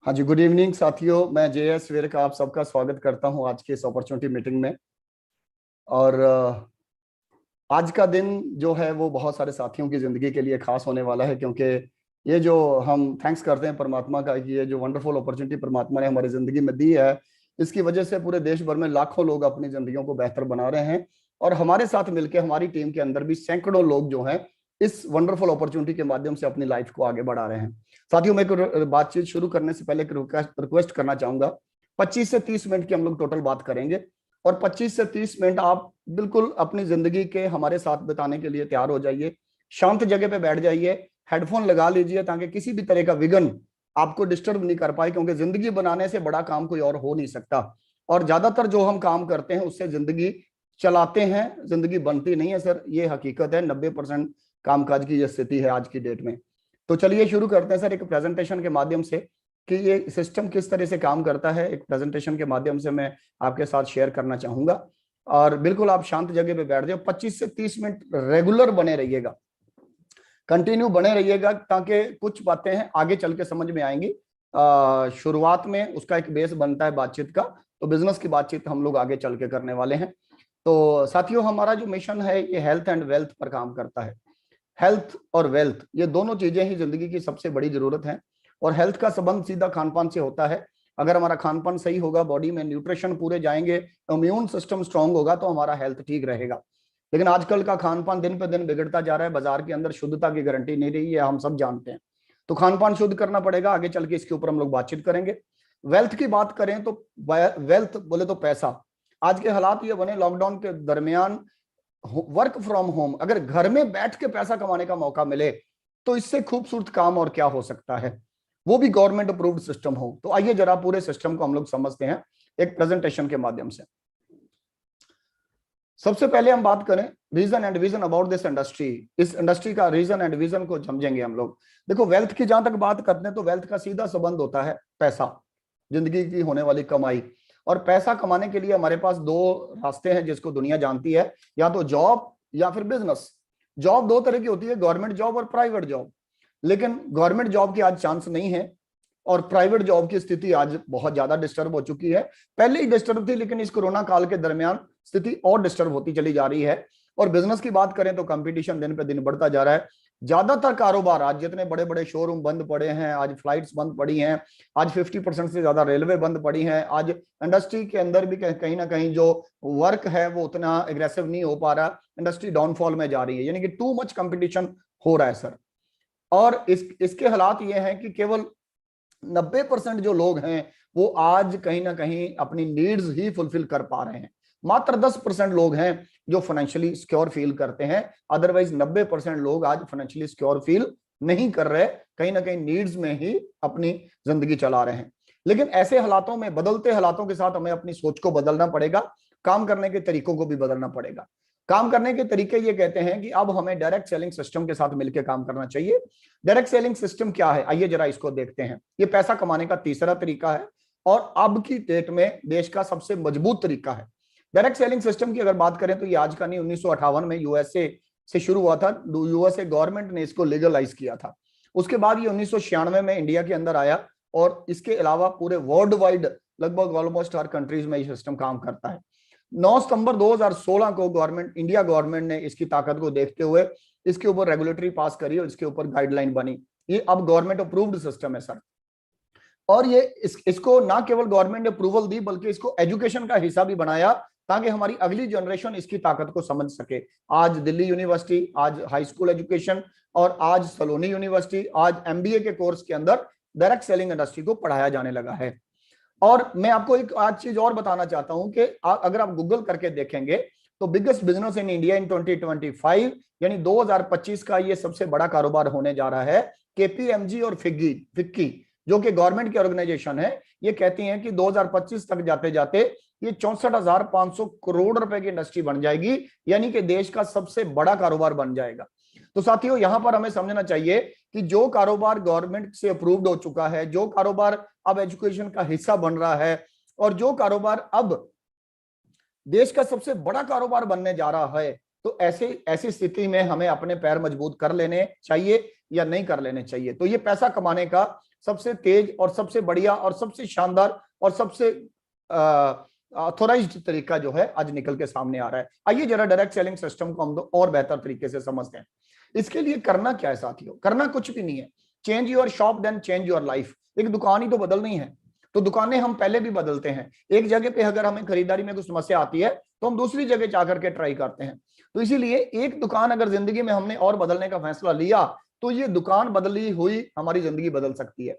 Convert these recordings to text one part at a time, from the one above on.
हाँ जी, good evening साथियों। मैं JS विर्क आप सबका स्वागत करता हूँ आज की इस अपॉर्चुनिटी मीटिंग में। और आज का दिन जो है वो बहुत सारे साथियों की जिंदगी के लिए खास होने वाला है, क्योंकि ये जो हम थैंक्स करते हैं परमात्मा का कि ये जो वंडरफुल अपॉर्चुनिटी परमात्मा ने हमारी जिंदगी में दी है, इसकी वजह से पूरे देश भर में लाखों लोग अपनी जिंदगियों को बेहतर बना रहे हैं। और हमारे साथ मिलकर हमारी टीम के अंदर भी सैकड़ों लोग जो हैं इस वंडरफुल अपॉर्चुनिटी के माध्यम से अपनी लाइफ को आगे बढ़ा रहे हैं। साथियों, मैं बातचीत शुरू करने से पहले एक रिक्वेस्ट करना चाहूंगा। 25 से 30 मिनट की हम लोग टोटल बात करेंगे, और 25 से 30 मिनट आप बिल्कुल अपनी जिंदगी के हमारे साथ बिताने के लिए तैयार हो जाइए। शांत जगह पे बैठ जाइए, हेडफोन लगा लीजिए, ताकि किसी भी तरह का विघ्न आपको डिस्टर्ब नहीं कर पाए, क्योंकि जिंदगी बनाने से बड़ा काम कोई और हो नहीं सकता। और ज्यादातर जो हम काम करते हैं उससे जिंदगी चलाते हैं, जिंदगी बनती नहीं है सर, ये हकीकत है। 90% कामकाज की ये स्थिति है आज की डेट में। तो चलिए शुरू करते हैं सर एक प्रेजेंटेशन के माध्यम से कि ये सिस्टम किस तरह से काम करता है। एक प्रेजेंटेशन के माध्यम से मैं आपके साथ शेयर करना चाहूंगा, और बिल्कुल आप शांत जगह पे बैठ जाओ। 25 से 30 मिनट रेगुलर बने रहिएगा, कंटिन्यू बने रहिएगा, ताकि कुछ बातें हैं आगे चल के समझ में आएंगी। शुरुआत में उसका एक बेस बनता है बातचीत का, तो बिजनेस की बातचीत हम लोग आगे चल के करने वाले हैं। तो साथियों, हमारा जो मिशन है ये हेल्थ एंड वेल्थ पर काम करता है। हेल्थ और वेल्थ ये दोनों चीजें ही जिंदगी की सबसे बड़ी जरूरत है, और हेल्थ का संबंध सीधा खान पान से होता है। अगर हमारा खान पान सही होगा, बॉडी में न्यूट्रिशन पूरे जाएंगे, इम्यून सिस्टम स्ट्रांग होगा, तो हमारा हेल्थ ठीक रहेगा। लेकिन आजकल का खान पान दिन पे दिन बिगड़ता जा रहा है, बाजार के अंदर शुद्धता की गारंटी नहीं रही है, हम सब जानते हैं। तो खान पान शुद्ध करना पड़ेगा, आगे चल के इसके ऊपर हम लोग बातचीत करेंगे। वेल्थ की बात करें तो वेल्थ बोले तो पैसा। आज के हालात ये बने, लॉकडाउन के दरमियान वर्क फ्रॉम होम, अगर घर में बैठ के पैसा कमाने का मौका मिले तो इससे खूबसूरत काम और क्या हो सकता है, वो भी गवर्नमेंट अप्रूव्ड सिस्टम हो। तो आइए जरा पूरे सिस्टम को हम लोग समझते हैं एक प्रेजेंटेशन के माध्यम से। सबसे पहले हम बात करें reason and vision about this industry. इस इंडस्ट्री का रीजन एंड विजन को समझेंगे हम लोग। देखो, वेल्थ की जहां तक बात करते हैं तो वेल्थ का सीधा संबंध होता है पैसा, जिंदगी की होने वाली कमाई। और पैसा कमाने के लिए हमारे पास दो रास्ते हैं जिसको दुनिया जानती है, या तो जॉब या फिर बिजनेस। जॉब दो तरह की होती है, गवर्नमेंट जॉब और प्राइवेट जॉब। लेकिन गवर्नमेंट जॉब की आज चांस नहीं है, और प्राइवेट जॉब की स्थिति आज बहुत ज्यादा डिस्टर्ब हो चुकी है। पहले ही डिस्टर्ब थी, लेकिन इस कोरोना काल के दरमियान स्थिति और डिस्टर्ब होती चली जा रही है। और बिजनेस की बात करें तो कंपटीशन दिन पे दिन बढ़ता जा रहा है। ज्यादातर कारोबार आज, जितने बड़े बड़े शोरूम बंद पड़े हैं, आज फ्लाइट्स बंद पड़ी हैं, आज 50% से ज्यादा रेलवे बंद पड़ी हैं, आज इंडस्ट्री के अंदर भी कहीं ना कहीं जो वर्क है वो उतना एग्रेसिव नहीं हो पा रहा, इंडस्ट्री डाउनफॉल में जा रही है, यानी कि टू मच कंपटीशन हो रहा है सर। और इसके हालात ये हैं कि केवल 90% जो लोग हैं वो आज कहीं ना कहीं अपनी नीड्स ही फुलफिल कर पा रहे हैं। मात्र 10% लोग हैं जो फाइनेंशियली सिक्योर फील करते हैं। अदरवाइज 90% लोग आज फाइनेंशियली सिक्योर फील नहीं कर रहे, कहीं ना कहीं नीड्स में ही अपनी जिंदगी चला रहे हैं। लेकिन ऐसे हालातों में, बदलते हालातों के साथ हमें अपनी सोच को बदलना पड़ेगा, काम करने के तरीकों को भी बदलना पड़ेगा। काम करने के तरीके ये कहते हैं कि अब हमें डायरेक्ट सेलिंग सिस्टम के साथ मिलकर काम करना चाहिए। डायरेक्ट सेलिंग सिस्टम क्या है, आइए जरा इसको देखते हैं। ये पैसा कमाने का तीसरा तरीका है, और अब की डेट में देश का सबसे मजबूत तरीका है। डायरेक्ट सेलिंग सिस्टम की अगर बात करें तो ये आज का नहीं, 1958 में यूएसए से शुरू हुआ था। यूएसए गवर्नमेंट ने इसको लीगलाइज किया था। उसके बाद ये 1996 में इंडिया के अंदर आया, और इसके अलावा पूरे वर्ल्ड वाइड लगभग ऑलमोस्ट हर कंट्रीज में ये सिस्टम काम करता है। 9 सितंबर 2016 को इंडिया गवर्नमेंट ने इसकी ताकत को देखते हुए इसके ऊपर रेगुलेटरी पास करी और इसके ऊपर गाइडलाइन बनी। ये अब गवर्नमेंट अप्रूव्ड सिस्टम है सर। और ये इसको ना केवल गवर्नमेंट ने अप्रूवल दी, बल्कि इसको एजुकेशन का हिस्सा भी बनाया, ताकि हमारी अगली जनरेशन इसकी ताकत को समझ सके। आज दिल्ली यूनिवर्सिटी, आज हाई स्कूल एजुकेशन, और आज सलोनी यूनिवर्सिटी, आज MBA के कोर्स के अंदर डायरेक्ट सेलिंग इंडस्ट्री को पढ़ाया जाने लगा है। और मैं आपको एक आज चीज और बताना चाहता हूं कि अगर आप गूगल करके देखेंगे तो biggest business in India in 2025 यानी 2025 का ये सबसे बड़ा कारोबार होने जा रहा है। KPMG और फिक्की जो कि गवर्नमेंट की ऑर्गेनाइजेशन है, ये कहती हैं कि 2025 तक जाते जाते ये 64,500 करोड़ रुपए की इंडस्ट्री बन जाएगी, यानी कि देश का सबसे बड़ा कारोबार बन जाएगा। तो साथियों, यहां पर हमें समझना चाहिए कि जो कारोबार गवर्नमेंट से अप्रूव्ड हो चुका है, जो कारोबार अब एजुकेशन का हिस्सा बन रहा है, और जो कारोबार अब देश का सबसे बड़ा कारोबार बनने जा रहा है, तो ऐसी स्थिति में हमें अपने पैर मजबूत कर लेने चाहिए या नहीं कर लेने चाहिए। तो ये पैसा कमाने का सबसे तेज और सबसे बढ़िया और सबसे शानदार और सबसे ऑथोराइज्ड तरीका जो है आज निकल के सामने आ रहा है। आइए जरा डायरेक्ट सेलिंग सिस्टम को हम और बेहतर तरीके से समझते हैं। इसके लिए करना क्या है साथियों? करना कुछ भी नहीं है। Change your shop then change your life. एक दुकान ही तो बदलनी है, तो दुकानें हम पहले भी बदलते हैं। एक जगह पे अगर हमें खरीदारी में कुछ समस्या आती है तो हम दूसरी जगह जाकर के ट्राई करते हैं। तो इसीलिए एक दुकान अगर जिंदगी में हमने और बदलने का फैसला लिया तो ये दुकान बदली हुई हमारी जिंदगी बदल सकती है।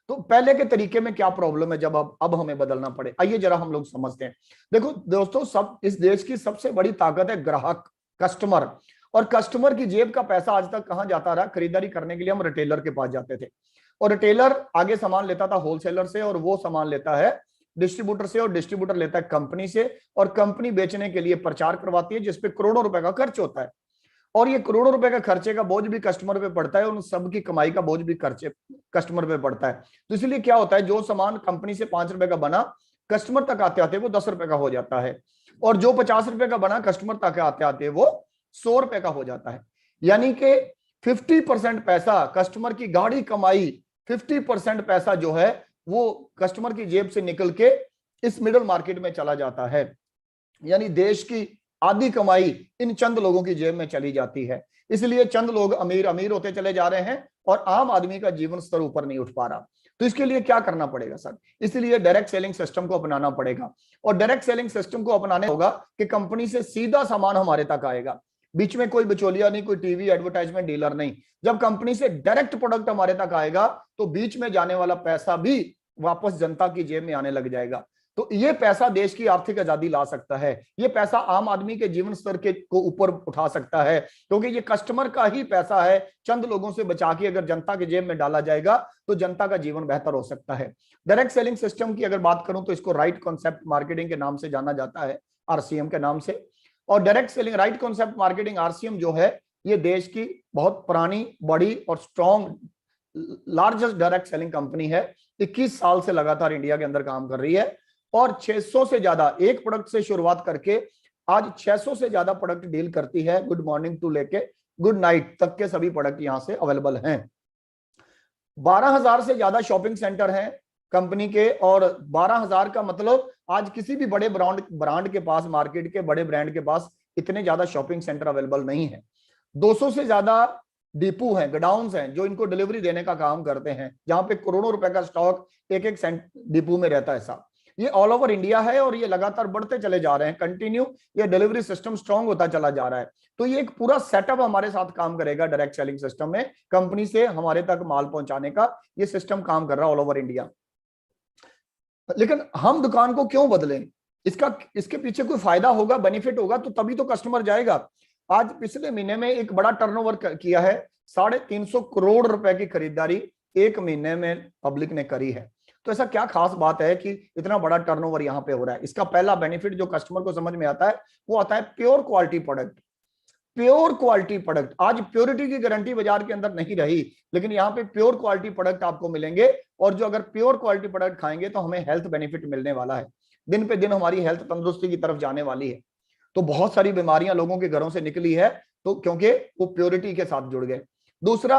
तो पहले के तरीके में क्या प्रॉब्लम है जब अब हमें बदलना पड़े, आइए जरा हम लोग समझते हैं। देखो दोस्तों, सब इस देश की सबसे बड़ी ताकत है ग्राहक, कस्टमर। और कस्टमर की जेब का पैसा आज तक कहां जाता रहा? खरीदारी करने के लिए हम रिटेलर के पास जाते थे, और रिटेलर आगे सामान लेता था होलसेलर से, और वो सामान लेता है डिस्ट्रीब्यूटर से, और डिस्ट्रीब्यूटर लेता है कंपनी से, और कंपनी बेचने के लिए प्रचार करवाती है जिसपे करोड़ों रुपए का खर्च होता है। और ये करोड़ों रुपए का खर्चे का बोझ भी कस्टमर पे पड़ता है, उन सबकी कमाई का बोझ भी खर्चे कस्टमर पे पड़ता है। तो इसलिए क्या होता है, जो सामान कंपनी से 5 रुपए का बना कस्टमर तक आते आते वो 10 रुपए का हो जाता है, और जो 50 रुपए का बना कस्टमर तक आते आते वो 100 रुपए का हो जाता है। यानी कि 50% पैसा कस्टमर की गाढ़ी कमाई, 50% पैसा जो है वो कस्टमर की जेब से निकल के इस मिडिल मार्केट में चला जाता है। यानी देश की आधी कमाई इन चंद लोगों की जेब में चली जाती है। इसलिए चंद लोग अमीर अमीर होते चले जा रहे हैं और आम आदमी का जीवन स्तर ऊपर नहीं उठ पा रहा। तो इसके लिए क्या करना पड़ेगा सर? इसलिए डायरेक्ट सेलिंग सिस्टम को अपनाना पड़ेगा। और डायरेक्ट सेलिंग सिस्टम को अपनाने होगा कि कंपनी से सीधा सामान हमारे तक आएगा, बीच में कोई बिचौलिया नहीं, कोई टीवी एडवर्टाइजमेंट डीलर नहीं। जब कंपनी से डायरेक्ट प्रोडक्ट हमारे तक आएगा तो बीच में जाने वाला पैसा भी वापस जनता की जेब में आने लग जाएगा। तो ये पैसा देश की आर्थिक आजादी ला सकता है, ये पैसा आम आदमी के जीवन स्तर के को ऊपर उठा सकता है, क्योंकि ये कस्टमर का ही पैसा है। चंद लोगों से बचा के अगर जनता के जेब में डाला जाएगा तो जनता का जीवन बेहतर हो सकता है। डायरेक्ट सेलिंग सिस्टम की अगर बात करूं तो इसको राइट कॉन्सेप्ट मार्केटिंग के नाम से जाना जाता है, आरसीएम के नाम से। और direct selling right concept marketing RCM जो है ये देश की बहुत पुरानी, बड़ी और strong largest direct selling company है। 21 साल से लगातार इंडिया के अंदर काम कर रही है, और 600 से ज्यादा, एक प्रोडक्ट से शुरुआत करके आज 600 से ज्यादा प्रोडक्ट डील करती है। गुड मॉर्निंग टू लेके गुड नाइट तक के सभी प्रोडक्ट यहां से अवेलेबल हैं। 12,000 से ज्यादा शॉपिंग सेंटर हैं कंपनी के, और 12,000 का मतलब आज किसी भी बड़े ब्रांड के पास, मार्केट के बड़े ब्रांड के पास इतने ज्यादा शॉपिंग सेंटर अवेलेबल नहीं है। 200 से ज्यादा डिपो हैं, गोडाउन्स हैं जो इनको डिलीवरी देने का काम करते हैं, जहां पे करोड़ों रुपए का स्टॉक एक एक डिपो में रहता है। साहब ये ऑल ओवर इंडिया है और ये लगातार बढ़ते चले जा रहे हैं, कंटिन्यू ये डिलीवरी सिस्टम स्ट्रांग होता चला जा रहा है। तो ये एक पूरा सेटअप हमारे साथ काम करेगा डायरेक्ट सेलिंग सिस्टम में, कंपनी से हमारे तक माल पहुंचाने का ये सिस्टम काम कर रहा है ऑल ओवर इंडिया। लेकिन हम दुकान को क्यों बदलें? इसके पीछे कोई फायदा होगा, बेनिफिट होगा तो तभी तो कस्टमर जाएगा। आज पिछले महीने में एक बड़ा टर्नओवर किया है, 350 करोड़ रुपए की खरीदारी एक महीने में पब्लिक ने करी है। तो ऐसा क्या खास बात है कि इतना बड़ा टर्नओवर यहां पे हो रहा है? इसका पहला बेनिफिट जो कस्टमर को समझ में आता है वो आता है pure quality product. Pure quality product, आज प्योरिटी की गारंटी बाजार के अंदर नहीं रही, लेकिन यहाँ पे प्योर क्वालिटी प्रोडक्ट आपको मिलेंगे। और जो अगर प्योर क्वालिटी प्रोडक्ट खाएंगे तो हमें हेल्थ बेनिफिट मिलने वाला है, दिन पे दिन हमारी हेल्थ तंदुरुस्ती की तरफ जाने वाली है। तो बहुत सारी बीमारियां लोगों के घरों से निकली है तो क्योंकि वो प्योरिटी के साथ जुड़ गए। दूसरा,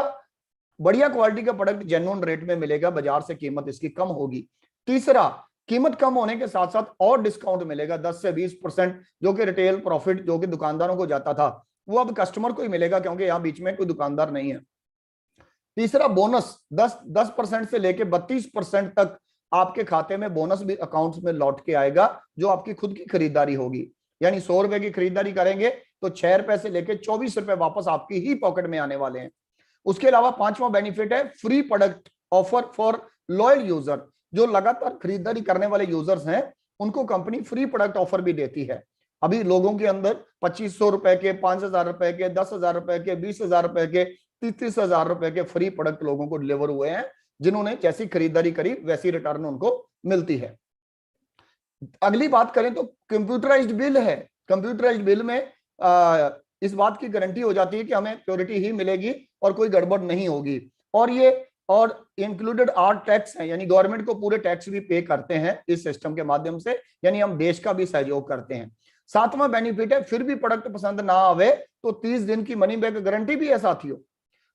बढ़िया क्वालिटी का प्रोडक्ट जेन्युइन रेट में मिलेगा, बाजार से कीमत इसकी कम होगी। तीसरा, कीमत कम होने के साथ साथ और डिस्काउंट मिलेगा 10 से 20%, जो कि रिटेल प्रॉफिट जो कि दुकानदारों को जाता था वो अब कस्टमर को ही मिलेगा, क्योंकि यहां बीच में कोई दुकानदार नहीं है। तीसरा, बोनस 10% से लेके 32% तक आपके खाते में बोनस भी अकाउंट्स में लौट के आएगा, जो आपकी खुद की खरीदारी होगी। यानी 100 रुपए की खरीदारी करेंगे तो 6 रुपए से लेके 24 रुपए वापस आपकी ही पॉकेट में आने वाले हैं। उसके अलावा पांचवा बेनिफिट है free product offer for loyal user. जो लगातार खरीदारी करने वाले यूजर्स हैं उनको कंपनी फ्री प्रोडक्ट ऑफर भी देती है। अभी लोगों के अंदर 2500 रुपए के, 5,000 रुपए के, 10,000 रुपए के, 20,000 रुपए के, 33,000 रुपए के फ्री प्रोडक्ट लोगों को डिलीवर हुए हैं, जिन्होंने जैसी खरीदारी करी वैसी रिटर्न उनको मिलती है। अगली बात करें तो कंप्यूटराइज्ड बिल है। कंप्यूटराइज्ड बिल में इस बात की गारंटी हो जाती है कि हमें प्योरिटी ही मिलेगी और कोई गड़बड़ नहीं होगी। और इंक्लूडेड आर टैक्स है, यानी गवर्नमेंट को पूरे टैक्स भी पे करते हैं इस सिस्टम के माध्यम से, यानी हम देश का भी सहयोग करते हैं। सातवां बेनिफिट है, फिर भी प्रोडक्ट पसंद ना आवे तो 30 दिन की मनी बैक गारंटी भी है साथियों।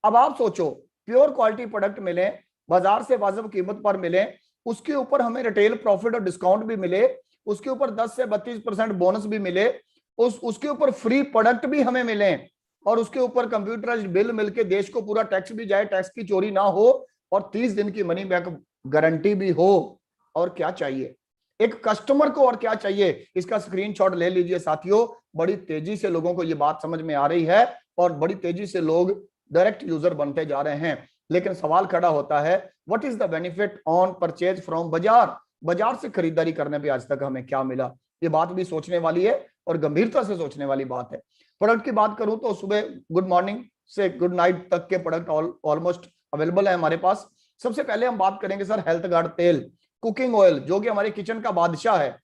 अब आप सोचो, प्योर क्वालिटी प्रोडक्ट मिले, बाजार से वाजिब कीमत पर मिले, उसके ऊपर हमें रिटेल प्रॉफिट और डिस्काउंट भी मिले, उसके ऊपर 10 से 32% बोनस भी मिले, उसके ऊपर फ्री प्रोडक्ट भी हमें मिले, और उसके ऊपर कंप्यूटराइज्ड बिल मिलके देश को पूरा टैक्स भी जाए, टैक्स की चोरी ना हो, और 30 दिन की मनी बैक गारंटी भी हो। और क्या चाहिए एक कस्टमर को, और क्या चाहिए? इसका स्क्रीनशॉट ले लीजिए साथियों। बड़ी तेजी से लोगों को ये बात समझ में आ रही है और बड़ी तेजी से लोग डायरेक्ट यूजर बनते जा रहे हैं। लेकिन सवाल खड़ा होता है, what is the benefit on purchase from बाजार? बाजार से खरीदारी करने पे आज तक हमें क्या मिला? ये बात भी सोचने वाली है और गंभीरता से सोचने वाली बात है। प्रोडक्ट की बात करूं तो सुबह गुड मॉर्निंग से गुड नाइट तक के प्रोडक्ट ऑलमोस्ट अवेलेबल है हमारे पास। सबसे पहले हम बात करेंगे सर हेल्थ गार्ड तेल, कुकिंग ऑयल, जो कि हमारे किचन का बादशाह है।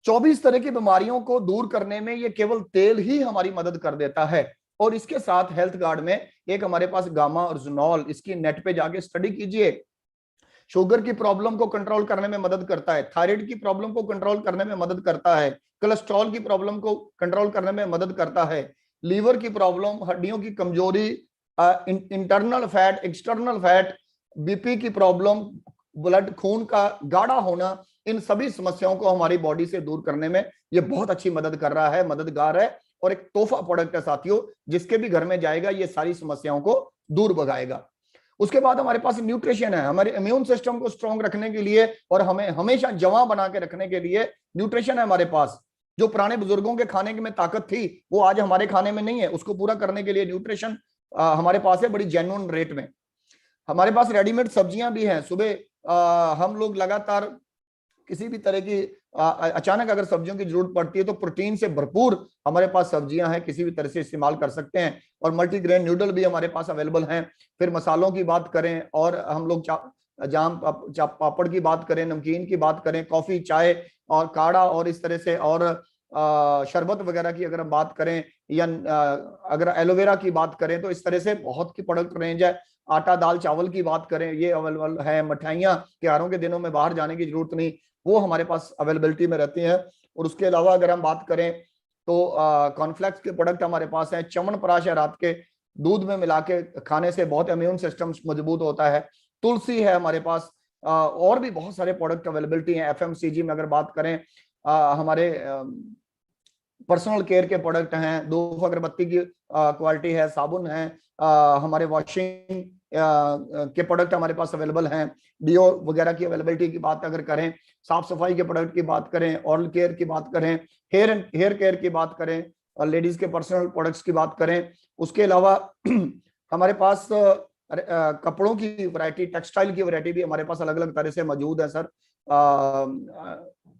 24 तरह की बीमारियों को दूर करने में ये केवल तेल ही हमारी मदद कर देता है। और इसके साथ हेल्थ गार्ड में एक हमारे पास गामा और जुनॉल, इसकी नेट पे जाके स्टडी कीजिए, शुगर की प्रॉब्लम को कंट्रोल करने में मदद करता है, थायराइड की प्रॉब्लम को कंट्रोल करने में मदद करता है, कोलेस्ट्रॉल की प्रॉब्लम को कंट्रोल करने में मदद करता है, लीवर की प्रॉब्लम, हड्डियों की कमजोरी, internal fat, external fat, BP की प्रॉब्लम, ब्लड खून का गाढ़ा होना, इन सभी समस्याओं को हमारी बॉडी से दूर करने में ये बहुत अच्छी मदद कर रहा है, मददगार है। और एक तोहफा प्रोडक्ट है साथियों, जिसके भी घर में जाएगा ये सारी समस्याओं को दूर भगाएगा। उसके बाद हमारे पास न्यूट्रिशन है, हमारे इम्यून सिस्टम को स्ट्रॉन्ग रखने के लिए और हमें हमेशा जवां बना के रखने के लिए न्यूट्रिशन है हमारे पास। जो पुराने बुजुर्गों के खाने में ताकत थी वो आज हमारे खाने में नहीं है, उसको पूरा करने के लिए न्यूट्रिशन हमारे पास है बड़ी जेन्युइन रेट में। हमारे पास रेडीमेड सब्जियां भी हैं। सुबह हम लोग लगातार किसी भी तरह की अचानक अगर सब्जियों की जरूरत पड़ती है तो प्रोटीन से भरपूर हमारे पास सब्जियां हैं, किसी भी तरह से इस्तेमाल कर सकते हैं। और मल्टीग्रेन नूडल भी हमारे पास अवेलेबल हैं। फिर मसालों की बात करें और हम लोग जाम पापड़ की बात करें, नमकीन की बात करें, कॉफी, चाय और काढ़ा और इस तरह से, और शरबत वगैरह की अगर हम बात करें, या अगर एलोवेरा की बात करें, तो इस तरह से बहुत की प्रोडक्ट रेंज है। आटा दाल चावल की बात करें, ये अवेलेबल है। मिठाइयाँ त्योहारों के दिनों में बाहर जाने की जरूरत नहीं, वो हमारे पास अवेलेबिलिटी में रहती हैं। और उसके अलावा अगर हम बात करें तो कॉर्नफ्लेक्स के प्रोडक्ट हमारे पास हैं। च्यवनप्राश है, रात के दूध में मिला के खाने से बहुत इम्यून सिस्टम मजबूत होता है। तुलसी है हमारे पास। और भी बहुत सारे प्रोडक्ट अवेलेबिलिटी हैं। एफएमसीजी में अगर बात करें, हमारे पर्सनल केयर के प्रोडक्ट हैं, धूप अगरबत्ती की क्वालिटी है, साबुन है, हमारे वॉशिंग के प्रोडक्ट हमारे पास अवेलेबल हैं। डिओ वगैरह की अवेलेबिलिटी की बात अगर करें, साफ सफाई के प्रोडक्ट की बात करें, ऑरल केयर की बात करें, हेयर केयर की बात करें, और लेडीज के पर्सनल प्रोडक्ट्स की बात करें। उसके अलावा हमारे पास कपड़ों की वैरायटी, टेक्सटाइल की वैरायटी भी हमारे पास अलग अलग तरह से मौजूद है sir.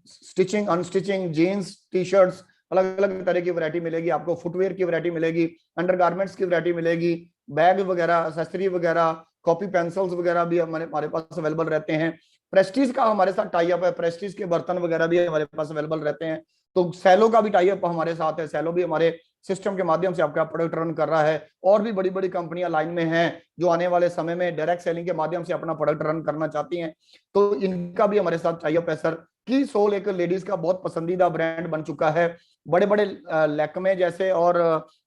Stitching, unstitching, jeans, T shirts, अलग अलग तरह की वैरायटी मिलेगी आपको। फुटवेयर की वैरायटी मिलेगी, अंडरगारमेंट्स की वैरायटी मिलेगी, बैग वगैरह, एक्सेसरी वगैरह, कॉपी पेंसिल्स वगैरह भी हमारे पास अवेलेबल रहते हैं। प्रेस्टीज का हमारे साथ टाई अप है, प्रेस्टीज के बर्तन वगैरह भी हमारे पास अवेलेबल रहते हैं। तो सेलो का भी टाई अप हमारे साथ है, सेलो भी हमारे सिस्टम के माध्यम से आपका प्रोडक्ट रन कर रहा है। और भी बड़ी बड़ी कंपनियां लाइन में हैं जो आने वाले समय में डायरेक्ट सेलिंग के माध्यम से अपना प्रोडक्ट रन करना चाहती हैं, तो इनका भी हमारे साथ टाई अप है सर। की सोल एक लेडीज का बहुत पसंदीदा ब्रांड बन चुका है। बड़े बड़े लैक्मे जैसे और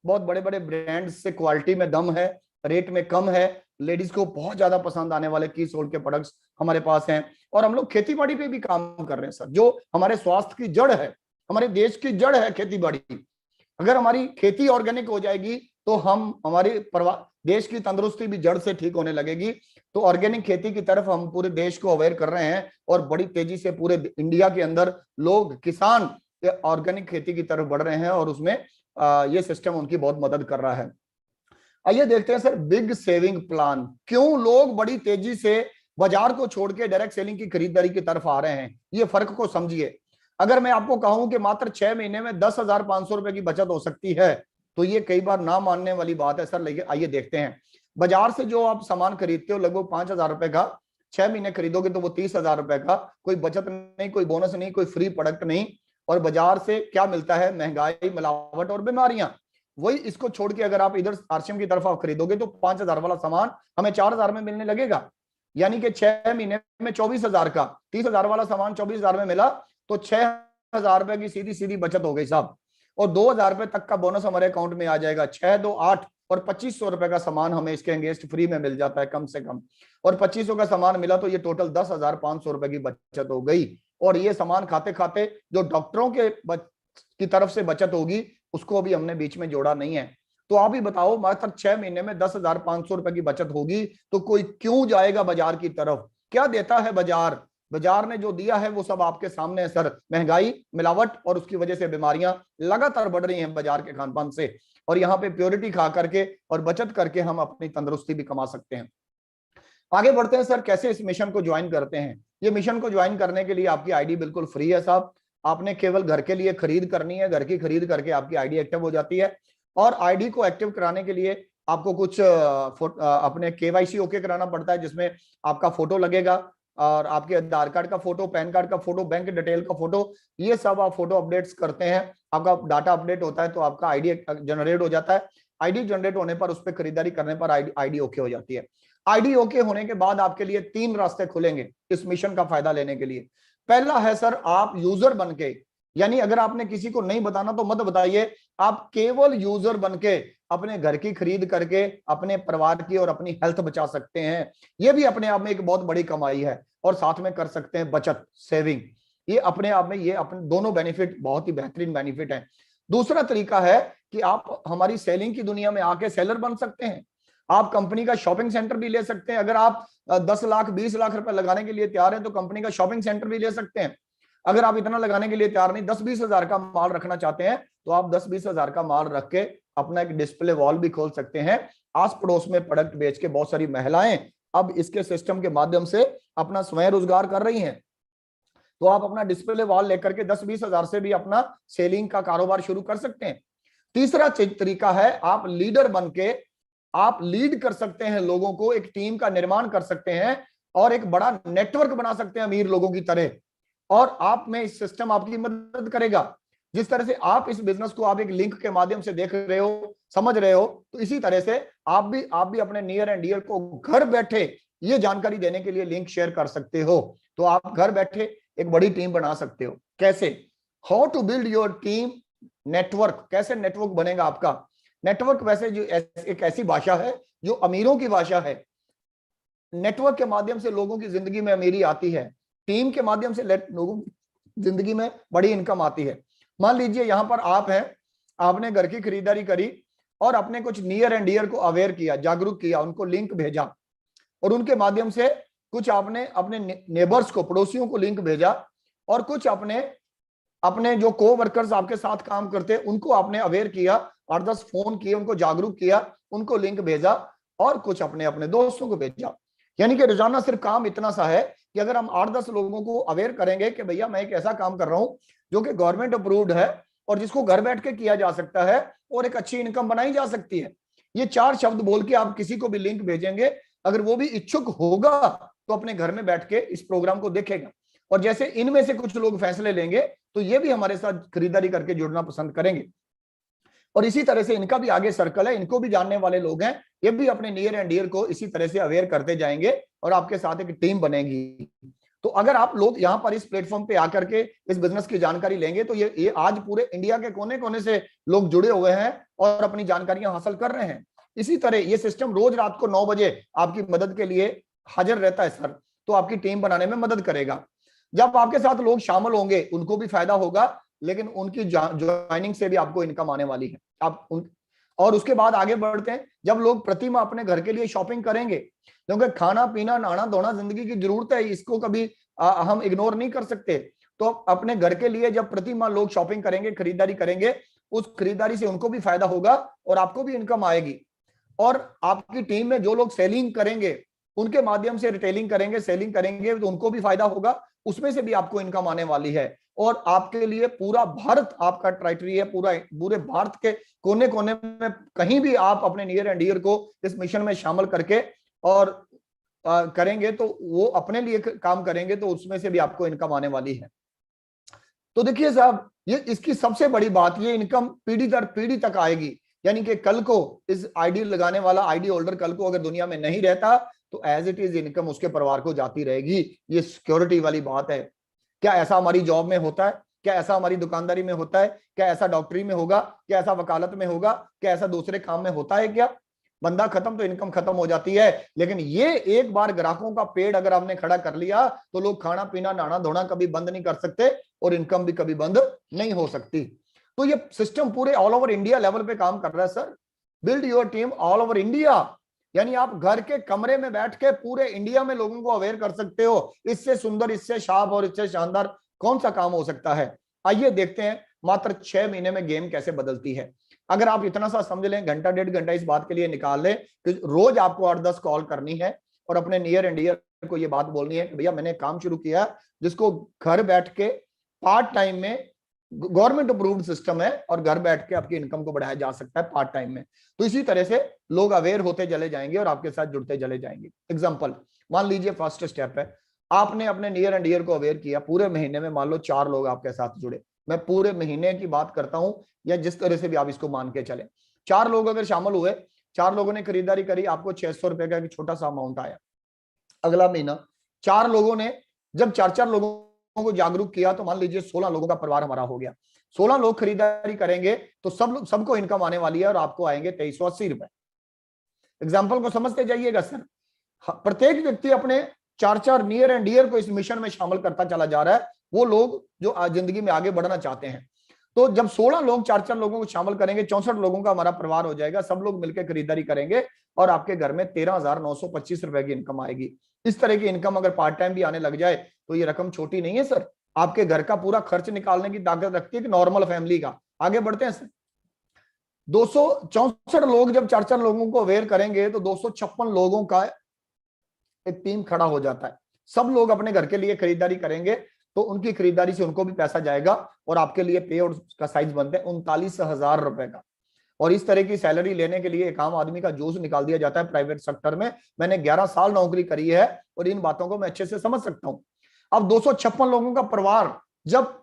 बहुत बड़े बड़े ब्रांड से क्वालिटी में दम है, रेट में कम है, लेडीज को बहुत ज्यादा पसंद आने वाले की सोल के प्रोडक्ट्स हमारे पास हैं। और हम लोग खेती बाड़ी पे भी काम कर रहे हैं सर, जो हमारे स्वास्थ्य की जड़ है, हमारे देश की जड़ है खेती बाड़ी। अगर हमारी खेती ऑर्गेनिक हो जाएगी तो हमारी देश की तंदुरुस्ती भी जड़ से ठीक होने लगेगी। तो ऑर्गेनिक खेती की तरफ हम पूरे देश को अवेयर कर रहे हैं और बड़ी तेजी से पूरे इंडिया के अंदर लोग, किसान ऑर्गेनिक खेती की तरफ बढ़ रहे हैं और उसमें ये सिस्टम उनकी बहुत मदद कर रहा है। आइए देखते हैं सर बिग सेविंग प्लान, क्यों लोग बड़ी तेजी से बाजार को छोड़ के डायरेक्ट सेलिंग की खरीदारी की तरफ आ रहे हैं। ये फर्क को समझिए। अगर मैं आपको कहूं कि मात्र 6 महीने में 10,500 रुपए की बचत हो सकती है, तो ये कई बार ना मानने वाली बात है सर। लेकिन आइए देखते हैं, बाजार से जो आप सामान खरीदते हो लगभग 5,000 रुपए का, 6 महीने खरीदोगे तो वो 30,000 रुपए का, कोई बचत नहीं, कोई बोनस नहीं, कोई फ्री प्रोडक्ट नहीं। और बाजार से क्या मिलता है? महंगाई, मिलावट और बीमारियां। वही इसको छोड़ के अगर आप इधर आरसीएम की तरफ आप खरीदोगे तो 5,000 वाला सामान हमें 4,000 में मिलने लगेगा। यानी कि 6 महीने में 24,000 का, 30,000 वाला सामान 24,000 में मिला, तो 6,000 रुपए की सीधी सीधी बचत हो गई साहब। और 2,000 रुपए तक का बोनस हमारे अकाउंट में आ जाएगा। 6 2 8, और 2500 रुपए का सामान हमें इसके अगेंस्ट फ्री में मिल जाता है कम से कम, और 2500 का सामान मिला तो ये टोटल 10,500 रुपए की बचत हो गई। और ये सामान खाते खाते जो डॉक्टरों के की तरफ से बचत होगी उसको अभी हमने बीच में जोड़ा नहीं है। तो आप ही बताओ, मात्र 6 महीने में 10,500 रुपए की बचत होगी तो कोई क्यों जाएगा बाजार की तरफ? क्या देता है बाजार? बाजार ने जो दिया है वो सब आपके सामने है सर। महंगाई, मिलावट और उसकी वजह से बीमारियां लगातार बढ़ रही हैं बाजार के खान पान से, और यहाँ पे प्योरिटी खा करके और बचत करके हम अपनी तंदुरुस्ती भी कमा सकते हैं। आगे बढ़ते हैं सर, कैसे इस मिशन को ज्वाइन करते हैं? ये मिशन को ज्वाइन करने के लिए आपकी आईडी बिल्कुल फ्री है साहब। आपने केवल घर के लिए खरीद करनी है, घर की खरीद करके आपकी आईडी एक्टिव हो जाती है। और आईडी को एक्टिव कराने के लिए आपको कुछ अपने केवाईसी ओके कराना पड़ता है, जिसमें आपका फोटो लगेगा और आपके आधार कार्ड का फोटो, पैन कार्ड का फोटो, बैंक डिटेल का फोटो, ये सब आप फोटो अपडेट्स करते हैं, आपका डाटा अपडेट होता है तो आपका आईडी जनरेट हो जाता है। आईडी जनरेट होने पर उस पर खरीदारी करने पर आईडी ओके हो जाती है। आईडी ओके होने के बाद आपके लिए 3 रास्ते खुलेंगे इस मिशन का फायदा लेने के लिए। पहला है सर, आप यूजर बनके, यानी अगर आपने किसी को नहीं बताना तो मत बताइए, आप केवल यूजर बनके अपने घर की खरीद करके अपने परिवार की और अपनी हेल्थ बचा सकते हैं। ये भी अपने आप में एक बहुत बड़ी कमाई है, और साथ में कर सकते हैं बचत, सेविंग। ये अपने आप में ये अपने दोनों बेनिफिट बहुत ही बेहतरीन बेनिफिट है। दूसरा तरीका है कि आप हमारी सेलिंग की दुनिया में आके सेलर बन सकते हैं। आप कंपनी का शॉपिंग सेंटर भी ले सकते हैं। अगर आप 10 लाख 20 लाख रुपए लगाने के लिए तैयार हैं तो कंपनी का शॉपिंग सेंटर भी ले सकते हैं। अगर आप इतना लगाने के लिए तैयार नहीं, 10-20 हजार का माल रखना चाहते हैं तो आप 10-20 हजार का माल रख के अपना एक डिस्प्ले वॉल भी खोल सकते हैं। आस पड़ोस में प्रोडक्ट बेच के बहुत सारी महिलाएं अब इसके सिस्टम के माध्यम से अपना स्वयं रोजगार कर रही हैं। तो आप अपना डिस्प्ले वॉल लेकर के 10-20 हजार से भी अपना सेलिंग का कारोबार शुरू कर सकते हैं। तीसरा तरीका है, आप लीडर बन के आप लीड कर सकते हैं लोगों को, एक टीम का निर्माण कर सकते हैं और एक बड़ा नेटवर्क बना सकते हैं अमीर लोगों की तरह। और आप में इस सिस्टम आपकी मदद करेगा। जिस तरह से आप इस बिजनेस को आप एक लिंक के माध्यम से देख रहे हो, समझ रहे हो, तो इसी तरह से आप भी अपने नियर एंड डियर को घर बैठे ये जानकारी देने के लिए लिंक शेयर कर सकते हो। तो आप घर बैठे एक बड़ी टीम बना सकते हो। कैसे? How to build your team network. कैसे नेटवर्क बनेगा आपका? नेटवर्क वैसे जो एक ऐसी भाषा है जो अमीरों की भाषा है। नेटवर्क के माध्यम से लोगों की जिंदगी में अमीरी आती है, टीम के माध्यम से लोगों की जिंदगी में बड़ी इनकम आती है। मान लीजिए यहां पर आप हैं, आपने घर की खरीदारी करी और अपने कुछ नियर एंड डियर को अवेयर किया, जागरूक किया, उनको लिंक भेजा, और उनके माध्यम से कुछ आपने अपने नेबर्स को, पड़ोसियों को लिंक भेजा, और कुछ अपने जो को वर्कर्स आपके साथ काम करते हैं उनको आपने अवेयर किया, 8-10 फोन किए, उनको जागरूक किया, उनको लिंक भेजा, और कुछ अपने दोस्तों को भेजा। यानी कि रोजाना सिर्फ काम इतना सा है कि अगर हम 8-10 लोगों को अवेयर करेंगे कि भैया मैं एक ऐसा काम कर रहा हूं जो कि गवर्नमेंट अप्रूव्ड है और जिसको घर बैठ के किया जा सकता है और एक अच्छी इनकम बनाई जा सकती है, ये 4 शब्द बोल के आप किसी को भी लिंक भेजेंगे, अगर वो भी इच्छुक होगा तो अपने घर में बैठ के इस प्रोग्राम को देखेगा। और जैसे इनमें से कुछ लोग फैसले लेंगे तो ये भी हमारे साथ खरीदारी करके जुड़ना पसंद करेंगे। और इसी तरह से इनका भी आगे सर्कल है, इनको भी जानने वाले लोग हैं, ये भी अपने नियर एंड डियर को इसी तरह से अवेयर करते जाएंगे और आपके साथ एक टीम बनेगी। तो अगर आप लोग यहाँ पर इस प्लेटफॉर्म पे आकर के इस बिजनेस की जानकारी लेंगे तो ये आज पूरे इंडिया के कोने कोने से लोग जुड़े हुए हैं और अपनी जानकारियां हासिल कर रहे हैं। इसी तरह ये सिस्टम रोज रात को 9 बजे आपकी मदद के लिए हाजिर रहता है सर, तो आपकी टीम बनाने में मदद करेगा। जब आपके साथ लोग शामिल होंगे उनको भी फायदा होगा, लेकिन उनकी ज्वाइनिंग से भी आपको इनकम आने वाली है। और उसके बाद आगे बढ़ते हैं, जब लोग प्रतिमा अपने घर के लिए शॉपिंग करेंगे, क्योंकि खाना पीना नहाना धोना जिंदगी की जरूरत है, इसको कभी हम इग्नोर नहीं कर सकते। तो अपने घर के लिए जब प्रतिमा लोग शॉपिंग करेंगे, खरीदारी करेंगे, उस खरीदारी से उनको भी फायदा होगा और आपको भी इनकम आएगी। और आपकी टीम में जो लोग सेलिंग करेंगे उनके माध्यम से रिटेलिंग करेंगे, सेलिंग करेंगे, तो उनको भी फायदा होगा, उसमें से भी आपको इनकम आने वाली है। और आपके लिए पूरा भारत आपका टेरिटरी है, पूरे भारत के कोने कोने में कहीं भी आप अपने नियर एंड डियर को इस मिशन में शामिल करके और करेंगे तो वो अपने लिए काम करेंगे तो उसमें से भी आपको इनकम आने वाली है। तो देखिए साहब, ये इसकी सबसे बड़ी बात, ये इनकम पीढ़ी दर पीढ़ी तक आएगी। यानी कि कल को इस आईडी लगाने वाला आईडी होल्डर कल को अगर दुनिया में नहीं रहता तो एज इट इज इनकम उसके परिवार को जाती रहेगी। ये सिक्योरिटी वाली बात है। क्या ऐसा हमारी जॉब में होता है? क्या ऐसा हमारी दुकानदारी में होता है? क्या ऐसा डॉक्टरी में होगा? क्या ऐसा वकालत में होगा? क्या ऐसा दूसरे काम में होता है? क्या बंदा खत्म तो इनकम खत्म हो जाती है। लेकिन ये एक बार ग्राहकों का पेड़ अगर आपने खड़ा कर लिया तो लोग खाना पीना नहाना धोना कभी बंद नहीं कर सकते और इनकम भी कभी बंद नहीं हो सकती। तो ये सिस्टम पूरे ऑल ओवर इंडिया लेवल पे काम कर रहा है sir. Build your team all over India, यानी आप घर के कमरे में बैठ के पूरे इंडिया में लोगों को अवेयर कर सकते हो। इससे सुंदर, इससे शार्प और इससे शानदार कौन सा काम हो सकता है? आइए देखते हैं मात्र 6 महीने में गेम कैसे बदलती है। अगर आप इतना सा समझ लें, घंटा डेढ़ घंटा इस बात के लिए निकाल लें कि रोज आपको 8-10 कॉल करनी है और अपने नियर एंड डियर को ये बात बोलनी है कि भैया मैंने काम शुरू किया जिसको घर बैठ के पार्ट टाइम में, गवर्नमेंट अप्रूव्ड सिस्टम है और घर बैठ के आपकी इनकम को बढ़ाया जा सकता है पार्ट टाइम में। तो इसी तरह से लोग अवेयर होते चले जाएंगे और आपके साथ जुड़ते चले जाएंगे। एग्जांपल मान लीजिए, फर्स्ट स्टेप है आपने अपने नियर एंड डियर को अवेयर किया, पूरे महीने में मान लो 4 लोग आपके साथ जुड़े। मैं पूरे महीने की बात करता हूं या जिस तरह से भी आप इसको मान के चले, 4 लोग अगर शामिल हुए, 4 लोगों ने खरीदारी करी, आपको 600 रुपए का एक छोटा सा अमाउंट आया। अगला महीना 4 लोगों ने जब 4-4 लोगों को जागरूक किया तो मान लीजिए 16 लोगों का परिवार हमारा हो गया। 16 लोग खरीदारी करेंगे तो सबको इनकम आने वाली है और आपको आएंगे 2380 रुपए। एग्जाम्पल को समझते जाइएगा सर। प्रत्येक व्यक्ति अपने 4-4 नियर एंड डियर को इस मिशन में शामिल करता चला जा रहा है, वो लोग जो जिंदगी में आगे बढ़ना चाहते हैं। तो जब 16 लोग 4-4 लोगों को शामिल करेंगे, 64 लोगों का हमारा परिवार हो जाएगा। सब लोग मिलकर खरीदारी करेंगे और आपके घर में 13,925 रुपए की इनकम आएगी। इस तरह की इनकम अगर पार्ट टाइम भी आने लग जाए तो ये रकम छोटी नहीं है सर। आपके घर का पूरा खर्च निकालने की ताकत रखती है कि नॉर्मल फैमिली का। आगे बढ़ते हैं सर। 264 लोग जब 4-4 लोगों को अवेयर करेंगे तो 256 लोगों का एक टीम खड़ा हो जाता है। सब लोग अपने घर के लिए खरीदारी करेंगे तो उनकी खरीदारी से उनको भी पैसा जाएगा और आपके लिए पे आउट का साइज बनते हैं 39,000 रुपए का। और इस तरह की सैलरी लेने के लिए एक आम आदमी का जोश निकाल दिया जाता है प्राइवेट सेक्टर में। मैंने 11 साल नौकरी करी है और इन बातों को मैं अच्छे से समझ सकता हूं। अब 256 लोगों का परिवार जब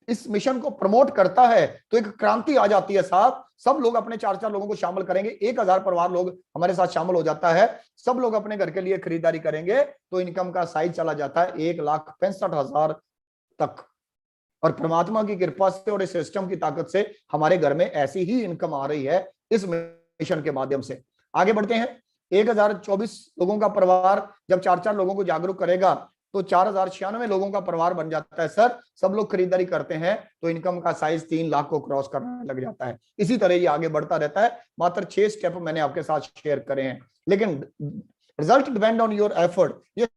इस मिशन को प्रमोट करता है तो एक क्रांति आ जाती है साहब। सब लोग अपने 4-4 लोगों को शामिल करेंगे, 1000 परिवार लोग हमारे साथ शामिल हो जाता है। सब लोग अपने घर के लिए खरीदारी करेंगे तो इनकम का साइज चला जाता है 1,65,000 तक। और परमात्मा की कृपा से और इस सिस्टम की ताकत से हमारे घर में ऐसी ही इनकम आ रही है इस मिशन के माध्यम से। आगे बढ़ते हैं। 1024 लोगों का परिवार जब 4-4 लोगों को जागरूक करेगा तो 4096 लोगों का परिवार बन जाता है सर। सब लोग खरीदारी करते हैं तो इनकम का साइज 3 लाख को क्रॉस करने लग जाता है। इसी तरह ये आगे बढ़ता रहता है। मात्र 6 स्टेप मैंने आपके साथ शेयर करे हैं, लेकिन result depend on your effort. ये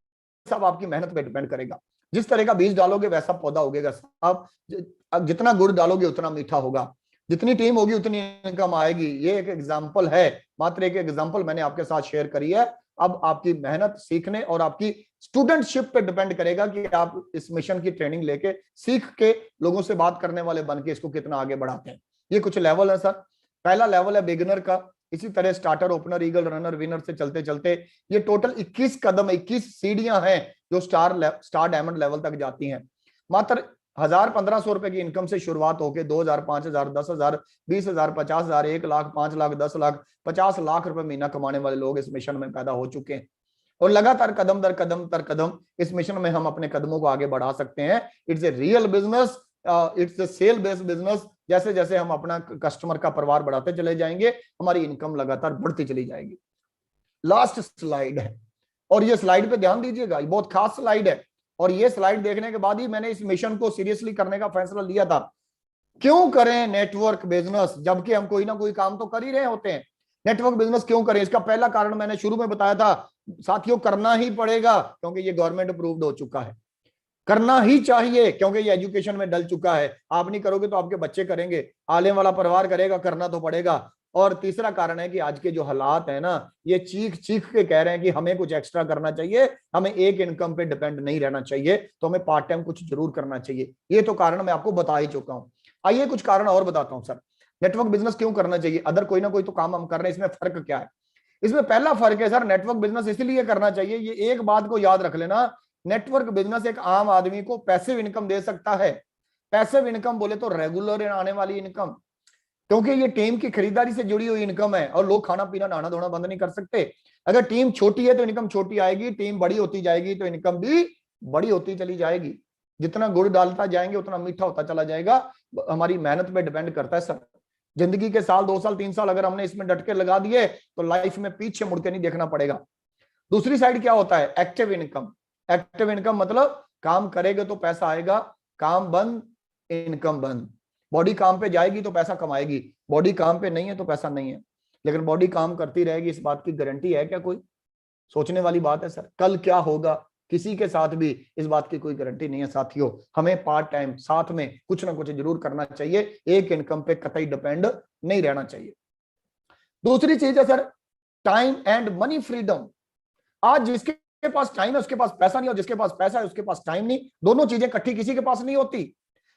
सब आपकी मेहनत पे डिपेंड करेगा। जिस तरह का बीज डालोगे वैसा पौधा उगेगा। आप जितना गुड़ डालोगे उतना मीठा होगा, जितनी टीम होगी उतनी इनकम आएगी। ये एक एग्जाम्पल है, मात्र एक एग्जाम्पल मैंने आपके साथ शेयर करी है। अब आपकी मेहनत सीखने और आपकी स्टूडेंटशिप पे डिपेंड करेगा कि आप इस मिशन की ट्रेनिंग लेके सीख के लोगों से बात करने वाले बन के इसको कितना आगे बढ़ाते हैं। ये कुछ लेवल है सर। पहला लेवल है बिगिनर का, इसी तरह starter, opener, eagle, runner, winner से चलते चलते ये टोटल 21 कदम, 21 सीढ़ियां हैं जो स्टार डायमंड लेवल तक जाती हैं। मात्र 1,000-1,500 रुपए की इनकम से शुरुआत होकर 2,000, 5,000, 10,000, 20,000, 50,000, 1 लाख, 5 लाख, 10 लाख, 50 लाख रुपए महीना कमाने वाले लोग इस मिशन में पैदा हो चुके हैं। और लगातार कदम दर कदम इस मिशन में हम अपने कदमों को आगे बढ़ा सकते हैं। It's a real business, it's a sale based business. जैसे जैसे हम अपना कस्टमर का परिवार बढ़ाते चले जाएंगे हमारी इनकम लगातार बढ़ती चली जाएगी। लास्ट स्लाइड है और ये स्लाइड पे ध्यान दीजिएगा, ये बहुत खास स्लाइड है। और ये स्लाइड देखने के बाद ही मैंने इस मिशन को सीरियसली करने का फैसला लिया था। क्यों करें नेटवर्क बिजनेस जबकि हम कोई ना कोई काम तो कर ही रहे होते हैं। नेटवर्क बिजनेस क्यों करें? इसका पहला कारण मैंने शुरू में बताया था साथियों, करना ही पड़ेगा क्योंकि ये गवर्नमेंट अप्रूव्ड हो चुका है। करना ही चाहिए क्योंकि ये एजुकेशन में डल चुका है। आप नहीं करोगे तो आपके बच्चे करेंगे, आने वाला परिवार करेगा, करना तो पड़ेगा। और तीसरा कारण है कि आज के जो हालात है ना, ये चीख चीख के कह रहे हैं कि हमें कुछ एक्स्ट्रा करना चाहिए, हमें एक इनकम पे डिपेंड नहीं रहना चाहिए, तो हमें पार्ट टाइम कुछ जरूर करना चाहिए। ये तो कारण मैं आपको बता ही चुका हूं। आइए कुछ कारण और बताता हूं सर। नेटवर्क बिजनेस क्यों करना चाहिए? अदर कोई ना कोई तो काम हम कर रहे हैं, इसमें फर्क क्या है? इसमें पहला फर्क है सर, नेटवर्क बिजनेस इसलिए करना चाहिए, ये एक बात को याद रख लेना, नेटवर्क बिजनेस एक आम आदमी को पैसिव इनकम दे सकता है। पैसिव इनकम बोले तो रेगुलर आने वाली इनकम, क्योंकि ये टीम की खरीदारी से जुड़ी हुई इनकम है और लोग खाना पीना नहाना धोना बंद नहीं कर सकते। अगर टीम छोटी है तो इनकम छोटी आएगी, टीम बड़ी होती जाएगी तो इनकम भी बड़ी होती चली जाएगी। जितना गुड़ डालता जाएंगे उतना मीठा होता चला जाएगा। हमारी मेहनत पे डिपेंड करता है सर। जिंदगी के साल, 2 साल, 3 साल अगर हमने इसमें डट के लगा दिए तो लाइफ में पीछे मुड़ के नहीं देखना पड़ेगा। दूसरी साइड क्या होता है? Active income. एक्टिव इनकम मतलब काम करेगा तो पैसा आएगा, काम बंद इनकम बंद। बॉडी काम पे जाएगी तो पैसा कमाएगी, बॉडी काम पे नहीं है तो पैसा नहीं है। लेकिन बॉडी काम करती रहेगी, इस बात की गारंटी है क्या? कोई सोचने वाली बात है सर। कल क्या होगा किसी के साथ भी इस बात की कोई गारंटी नहीं है साथियों। हमें पार्ट टाइम साथ में कुछ ना कुछ जरूर करना चाहिए, एक इनकम पे कतई डिपेंड नहीं रहना चाहिए। दूसरी चीज है sir time and money freedom. आज जिसके पास टाइम है उसके पास पैसा नहीं, और जिसके पास पैसा है उसके पास टाइम नहीं। दोनों चीजें इकट्ठी किसी के पास नहीं होती,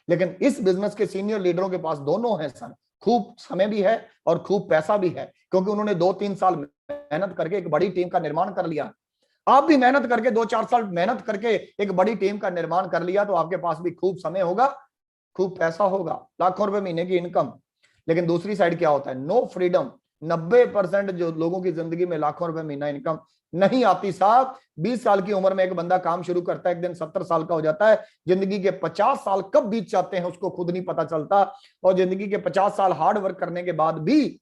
लेकिन इस बिजनेस के सीनियर लीडरों के पास दोनों है सर। खूब समय भी है और खूब पैसा भी है, क्योंकि उन्होंने 2-3 साल मेहनत करके एक बड़ी टीम का निर्माण कर लिया। आप भी मेहनत करके 2-4 साल मेहनत करके एक बड़ी टीम का निर्माण कर लिया तो आपके पास भी खूब समय होगा, खूब पैसा होगा, लाखों रुपए महीने की इनकम। लेकिन दूसरी साइड क्या होता है? No freedom. 90% जो लोगों की जिंदगी में लाखों रुपए महीना इनकम नहीं आती साहब। 20 साल की उम्र में एक बंदा काम शुरू करता है, एक दिन 70 साल का हो जाता है। जिंदगी के 50 साल कब बीत जाते हैं उसको खुद नहीं पता चलता, और जिंदगी के 50 साल हार्ड वर्क करने के बाद भी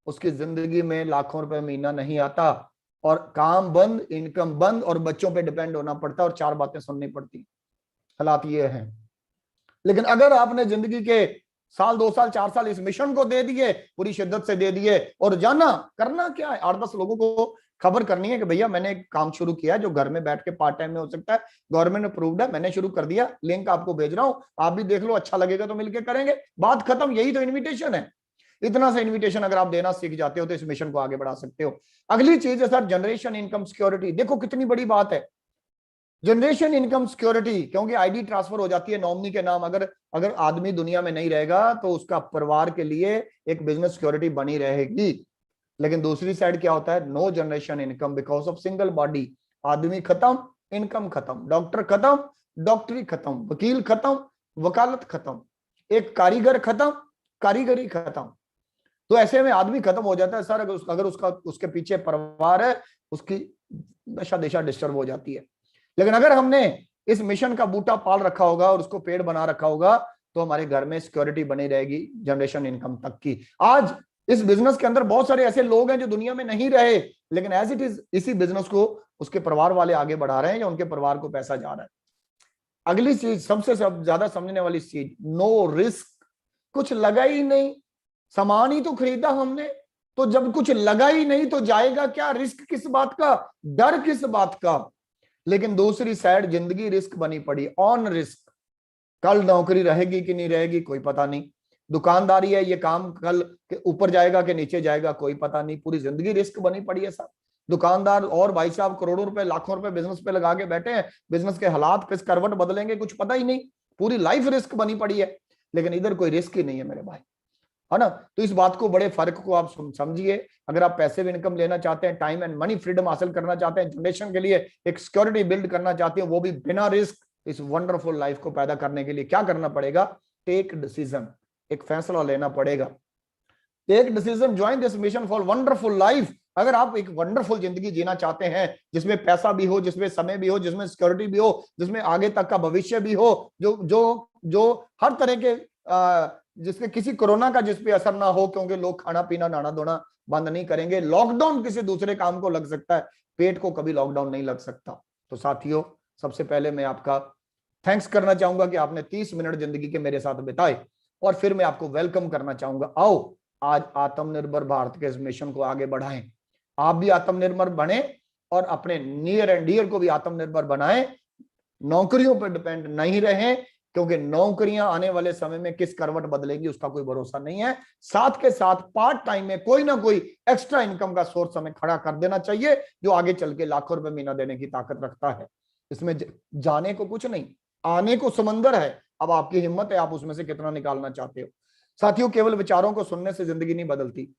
उसकी जिंदगी में लाखों रुपए महीना नहीं आता, और काम बंद इनकम बंद, और बच्चों पे डिपेंड होना पड़ता है और 4 बातें सुननी पड़ती। हालात ये हैं। लेकिन अगर आपने जिंदगी के साल, 2 साल, 4 साल इस मिशन को दे दिए, पूरी शिद्दत से दे दिए, और जाना करना क्या है, 8-10 लोगों को खबर करनी है कि भैया मैंने एक काम शुरू किया है जो घर में बैठ के पार्ट टाइम में हो सकता है, गवर्नमेंट अप्रूव्ड है, मैंने शुरू कर दिया, लिंक आपको भेज रहा हूं, आप भी देख लो, अच्छा लगेगा तो मिलके करेंगे, बात खत्म। यही तो इन्विटेशन है। इतना सा इन्विटेशन अगर आप देना सीख जाते हो तो इस मिशन को आगे बढ़ा सकते हो। अगली चीज है सर जनरेशन इनकम सिक्योरिटी। देखो कितनी बड़ी बात है जनरेशन इनकम सिक्योरिटी, क्योंकि आईडी ट्रांसफर हो जाती है नॉमिनी के नाम। अगर आदमी दुनिया में नहीं रहेगा तो उसका परिवार के लिए एक बिजनेस सिक्योरिटी बनी रहेगी। लेकिन दूसरी साइड क्या होता है? No generation income because of single body. आदमी खत्म, इनकम खत्म, डॉक्टर खत्म, डॉक्टरी खत्म, वकील खत्म, वकालत खत्म, एक कारीगर खत्म, कारीगरी खत्म। तो ऐसे में आदमी खत्म हो जाता है सर। अगर उसका उसके पीछे परिवार है, उसकी दशा दिशा डिस्टर्ब हो जाती है। लेकिन अगर हमने इस मिशन का बूटा पाल रखा होगा और उसको पेड़ बना रखा होगा तो हमारे घर में सिक्योरिटी बनी रहेगी जनरेशन इनकम तक की। आज इस बिजनेस के अंदर बहुत सारे ऐसे लोग हैं जो दुनिया में नहीं रहे, लेकिन एज इट इज इसी बिजनेस को उसके परिवार वाले आगे बढ़ा रहे हैं या उनके परिवार को पैसा जा रहा है। अगली चीज सबसे ज्यादा समझने वाली चीज, नो रिस्क। कुछ लगा ही नहीं, सामान ही तो खरीदा हमने, तो जब कुछ लगा ही नहीं तो जाएगा क्या? रिस्क किस बात का, डर किस बात का? लेकिन दूसरी साइड जिंदगी रिस्क बनी पड़ी, ऑन रिस्क। कल नौकरी रहेगी कि नहीं रहेगी कोई पता नहीं, दुकानदारी है, ये काम कल के ऊपर जाएगा कि नीचे जाएगा कोई पता नहीं, पूरी जिंदगी रिस्क बनी पड़ी है साहब। दुकानदार और भाई साहब करोड़ों रुपए, लाखों रुपए बिजनेस पे लगा के बैठे हैं, बिजनेस के हालात किस करवट बदलेंगे कुछ पता ही नहीं, पूरी लाइफ रिस्क बनी पड़ी है। लेकिन इधर कोई रिस्क ही नहीं है मेरे भाई, है ना। तो इस बात को, बड़े फर्क को आप समझिए। अगर आप पैसिव इनकम लेना चाहते हैं, टाइम एंड मनी फ्रीडम हासिल करना चाहते हैं, जनरेशन के लिए एक सिक्योरिटी बिल्ड करना चाहते हैं, वो भी बिना रिस्क, इस वंडरफुल लाइफ को पैदा करने के लिए क्या करना पड़ेगा? टेक डिसीजन, एक फैसला लेना पड़ेगा। Take decision, join this mission for wonderful life. अगर आप एक वंडरफुल जिंदगी जीना चाहते हैं जिसमें पैसा भी हो, जिसमें समय भी हो, जिसमें सिक्योरिटी भी हो, जिसमें आगे तक का भविष्य भी हो, जो जो जो हर तरह के जिसके किसी कोरोना का जिस पे असर ना हो, क्योंकि लोग खाना पीना नहाना धोना बंद नहीं करेंगे। लॉकडाउन किसी दूसरे काम को लग सकता है, पेट को कभी लॉकडाउन नहीं लग सकता। तो साथियों, सबसे पहले मैं आपका थैंक्स करना चाहूंगा कि आपने 30 मिनट जिंदगी के मेरे साथ बिताए, और फिर मैं आपको वेलकम करना चाहूंगा। आओ आज आत्मनिर्भर भारत के इस मिशन को आगे बढ़ाएं। आप भी आत्मनिर्भर बने और अपने नियर एंड डियर को भी आत्मनिर्भर बनाएं। नौकरियों पर डिपेंड नहीं रहें, क्योंकि नौकरियां आने वाले समय में किस करवट बदलेगी उसका कोई भरोसा नहीं है। साथ के साथ पार्ट टाइम में कोई ना कोई एक्स्ट्रा इनकम का सोर्स हमें खड़ा कर देना चाहिए, जो आगे चल के लाखों रुपए महीना देने की ताकत रखता है। इसमें जाने को कुछ नहीं, आने को समंदर है। अब आपकी हिम्मत है, आप उसमें से कितना निकालना चाहते हो। साथियों, केवल विचारों को सुनने से जिंदगी नहीं बदलती,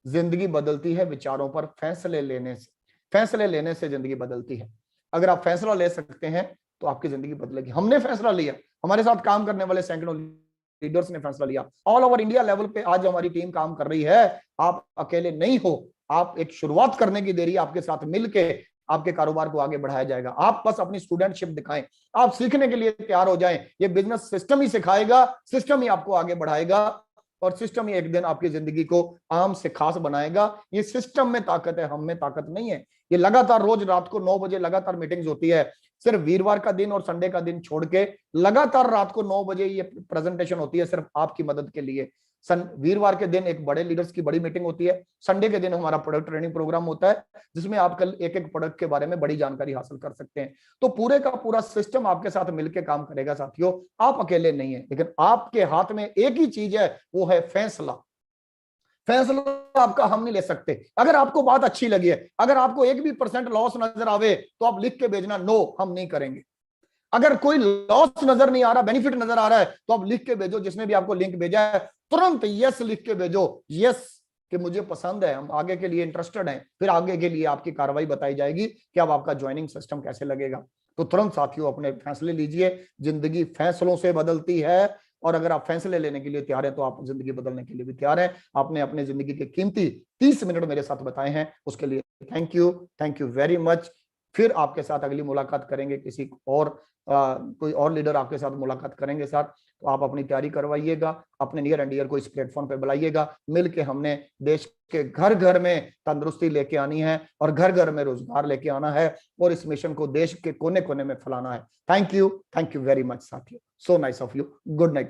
जिंदगी बदलती है विचारों पर फैसले लेने से। फैसले लेने से जिंदगी बदलती है। अगर आप फैसला ले सकते हैं तो आपकी जिंदगी बदलेगी। हमने फैसला लिया, हमारे साथ काम करने वाले सैकड़ों लीडर्स ने फैसला लिया। ऑल ओवर इंडिया लेवल पे आज हमारी टीम काम कर रही है। आप अकेले नहीं हो, आप एक शुरुआत करने की देरी, आपके साथ मिलके आपके कारोबार को आगे बढ़ाया जाएगा। आप बस अपनी स्टूडेंटशिप दिखाएं, आप सीखने के लिए तैयार हो जाएं। ये बिजनेस सिस्टम ही सिखाएगा, सिस्टम ही आपको आगे बढ़ाएगा, और सिस्टम ही एक दिन आपकी जिंदगी को आम से खास बनाएगा। ये सिस्टम में ताकत है, हम में ताकत नहीं है। ये लगातार रोज रात को 9 बजे लगातार मीटिंग्स होती है, सिर्फ वीरवार का दिन और संडे का दिन छोड़ के लगातार रात को 9 बजे ये प्रेजेंटेशन होती है, सिर्फ आपकी मदद के लिए। वीरवार के दिन एक बड़े लीडर्स की बड़ी मीटिंग होती है, संडे के दिन हमारा प्रोडक्ट ट्रेनिंग प्रोग्राम होता है, जिसमें आप कल एक एक प्रोडक्ट के बारे में बड़ी जानकारी हासिल कर सकते हैं। तो पूरे का पूरा सिस्टम आपके साथ मिलकर काम करेगा साथियों, आप अकेले नहीं है। लेकिन आपके हाथ में एक ही चीज है, वो है फैसला। फैसला आपका हम नहीं ले सकते। अगर आपको बात अच्छी लगी है, अगर आपको 1% भी लॉस नजर आवे, तो आप लिख के भेजना, नो हम नहीं करेंगे। अगर कोई लॉस नजर नहीं आ रहा, बेनिफिट नजर आ रहा है, तो आप लिख के भेजो। जिसने भी आपको लिंक भेजा है तुरंत यस लिख के भेजो, यस कि मुझे पसंद है, हम आगे के लिए इंटरेस्टेड हैं। फिर आगे के लिए आपकी कार्रवाई बताई जाएगी कि अब आपका ज्वाइनिंग सिस्टम कैसे लगेगा। तो तुरंत साथियों अपने फैसले लीजिए, जिंदगी फैसलों से बदलती है, और अगर आप फैसले लेने के लिए तैयार हैं तो आप जिंदगी बदलने के लिए भी तैयार हैं। आपने अपनी जिंदगी के कीमती 30 मिनट मेरे साथ बताए हैं, उसके लिए थैंक यू वेरी मच। फिर आपके साथ अगली मुलाकात करेंगे, किसी और कोई और लीडर आपके साथ मुलाकात करेंगे साथ। तो आप अपनी तैयारी करवाइएगा, अपने नियर एंड डियर को इस प्लेटफॉर्म पे बुलाइएगा। मिलके हमने देश के घर घर में तंदुरुस्ती लेके आनी है, और घर घर में रोजगार लेके आना है, और इस मिशन को देश के कोने कोने में फैलाना है। थैंक यू वेरी मच साथियों, so nice of you, good night.